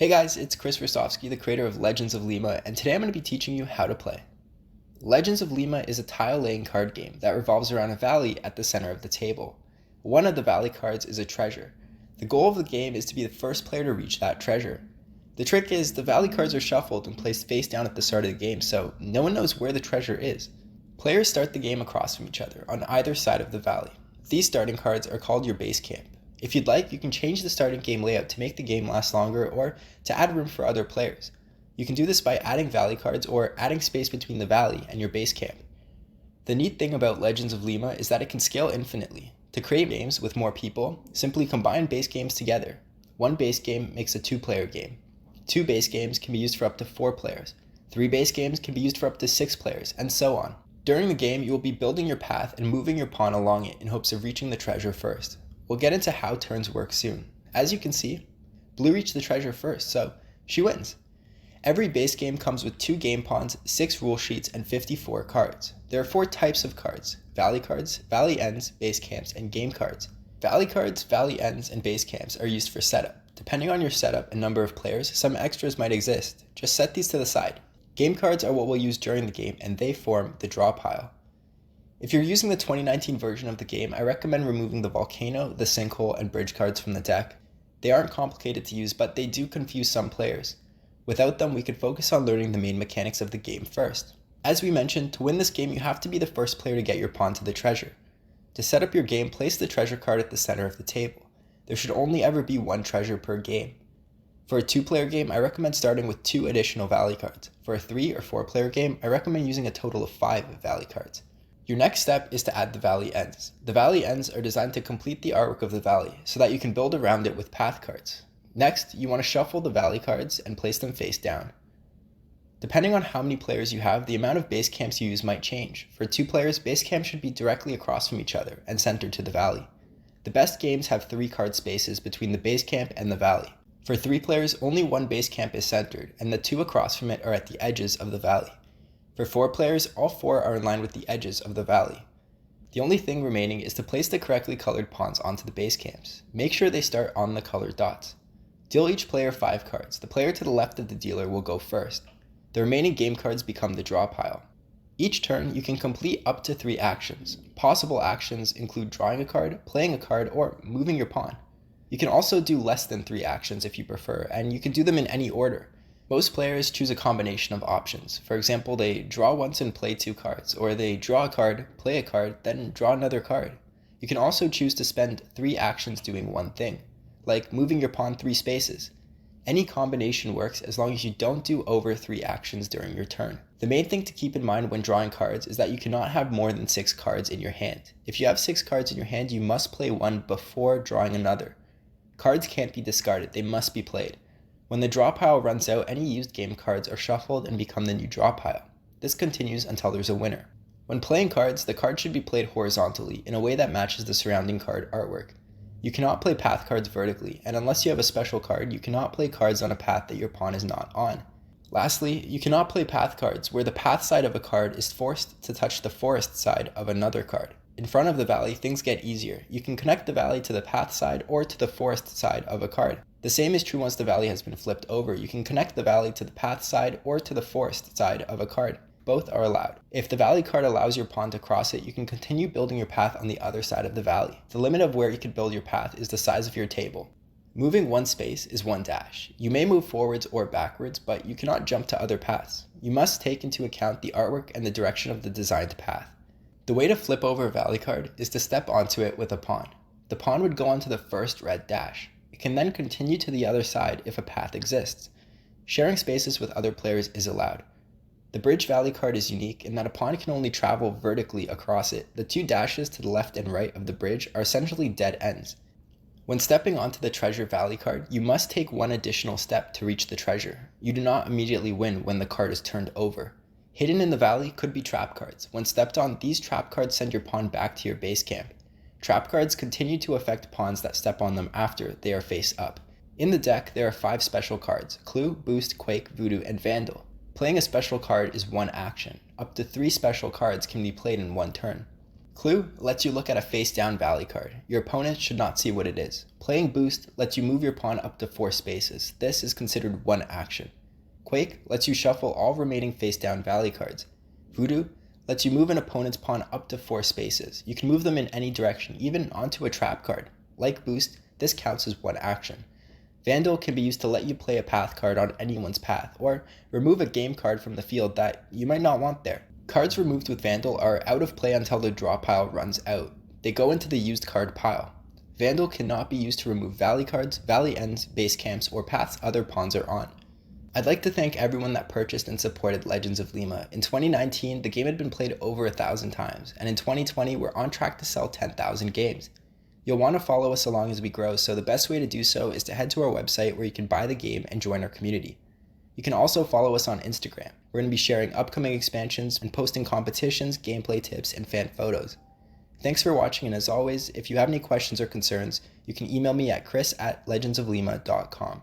Hey guys, it's Chris Rostovsky, the creator of Legends of Lima, and today I'm going to be teaching you how to play. Legends of Lima is a tile-laying card game that revolves around a valley at the center of the table. One of the valley cards is a treasure. The goal of the game is to be the first player to reach that treasure. The trick is the valley cards are shuffled and placed face down at the start of the game, so no one knows where the treasure is. Players start the game across from each other on either side of the valley. These starting cards are called your base camp. If you'd like, you can change the starting game layout to make the game last longer or to add room for other players. You can do this by adding valley cards or adding space between the valley and your base camp. The neat thing about Legends of Lima is that it can scale infinitely. To create games with more people, simply combine base games together. One base game makes a 2-player game. 2 base games can be used for up to 4 players. 3 base games can be used for up to 6 players, and so on. During the game, you will be building your path and moving your pawn along it in hopes of reaching the treasure first. We'll get into how turns work soon. As you can see, Blue reached the treasure first, so she wins. Every base game comes with 2 game pawns, 6 rule sheets, and 54 cards. There are 4 types of cards: valley cards, valley ends, base camps, and game cards. Valley cards, valley ends, and base camps are used for setup. Depending on your setup and number of players, some extras might exist. Just set these to the side. Game cards are what we'll use during the game, and they form the draw pile. If you're using the 2019 version of the game, I recommend removing the volcano, the sinkhole, and bridge cards from the deck. They aren't complicated to use, but they do confuse some players. Without them, we could focus on learning the main mechanics of the game first. As we mentioned, to win this game, you have to be the first player to get your pawn to the treasure. To set up your game, place the treasure card at the center of the table. There should only ever be 1 treasure per game. For a 2-player game, I recommend starting with 2 additional valley cards. For a 3 or 4-player game, I recommend using a total of 5 valley cards. Your next step is to add the valley ends. The valley ends are designed to complete the artwork of the valley so that you can build around it with path cards. Next, you want to shuffle the valley cards and place them face down. Depending on how many players you have, the amount of base camps you use might change. For 2 players, base camps should be directly across from each other and centered to the valley. The best games have 3 card spaces between the base camp and the valley. For 3 players, only 1 base camp is centered, and the 2 across from it are at the edges of the valley. For 4 players, all 4 are in line with the edges of the valley. The only thing remaining is to place the correctly colored pawns onto the base camps. Make sure they start on the colored dots. Deal each player 5 cards. The player to the left of the dealer will go first. The remaining game cards become the draw pile. Each turn, you can complete up to 3 actions. Possible actions include drawing a card, playing a card, or moving your pawn. You can also do less than 3 actions if you prefer, and you can do them in any order. Most players choose a combination of options. For example, they draw once and play 2 cards, or they draw a card, play a card, then draw another card. You can also choose to spend 3 actions doing one thing, like moving your pawn 3 spaces. Any combination works as long as you don't do over 3 actions during your turn. The main thing to keep in mind when drawing cards is that you cannot have more than 6 cards in your hand. If you have 6 cards in your hand, you must play one before drawing another. Cards can't be discarded, they must be played. When the draw pile runs out, any used game cards are shuffled and become the new draw pile. This continues until there's a winner. When playing cards, the card should be played horizontally in a way that matches the surrounding card artwork. You cannot play path cards vertically, and unless you have a special card, you cannot play cards on a path that your pawn is not on. Lastly, you cannot play path cards where the path side of a card is forced to touch the forest side of another card. In front of the valley, things get easier. You can connect the valley to the path side or to the forest side of a card. The same is true once the valley has been flipped over. You can connect the valley to the path side or to the forest side of a card. Both are allowed. If the valley card allows your pawn to cross it, you can continue building your path on the other side of the valley. The limit of where you can build your path is the size of your table. Moving 1 space is 1 dash. You may move forwards or backwards, but you cannot jump to other paths. You must take into account the artwork and the direction of the designed path. The way to flip over a valley card is to step onto it with a pawn. The pawn would go onto the first red dash. It can then continue to the other side if a path exists. Sharing spaces with other players is allowed. The bridge valley card is unique in that a pawn can only travel vertically across it. The 2 dashes to the left and right of the bridge are essentially dead ends. When stepping onto the treasure valley card, you must take 1 additional step to reach the treasure. You do not immediately win when the card is turned over. Hidden in the valley could be trap cards. When stepped on, these trap cards send your pawn back to your base camp. Trap cards continue to affect pawns that step on them after they are face up. In the deck, there are 5 special cards: Clue, Boost, Quake, Voodoo, and Vandal. Playing a special card is 1 action. Up to 3 special cards can be played in 1 turn. Clue lets you look at a face-down valley card. Your opponent should not see what it is. Playing Boost lets you move your pawn up to 4 spaces. This is considered one action. Quake lets you shuffle all remaining face-down valley cards. Voodoo lets you move an opponent's pawn up to 4 spaces. You can move them in any direction, even onto a trap card. Like Boost, this counts as one action. Vandal can be used to let you play a path card on anyone's path, or remove a game card from the field that you might not want there. Cards removed with Vandal are out of play until the draw pile runs out. They go into the used card pile. Vandal cannot be used to remove valley cards, valley ends, base camps, or paths other pawns are on. I'd like to thank everyone that purchased and supported Legends of Lima. In 2019, the game had been played over 1,000 times, and in 2020, we're on track to sell 10,000 games. You'll want to follow us along as we grow, so the best way to do so is to head to our website where you can buy the game and join our community. You can also follow us on Instagram. We're going to be sharing upcoming expansions and posting competitions, gameplay tips, and fan photos. Thanks for watching, and as always, if you have any questions or concerns, you can email me at chris@legendsoflima.com.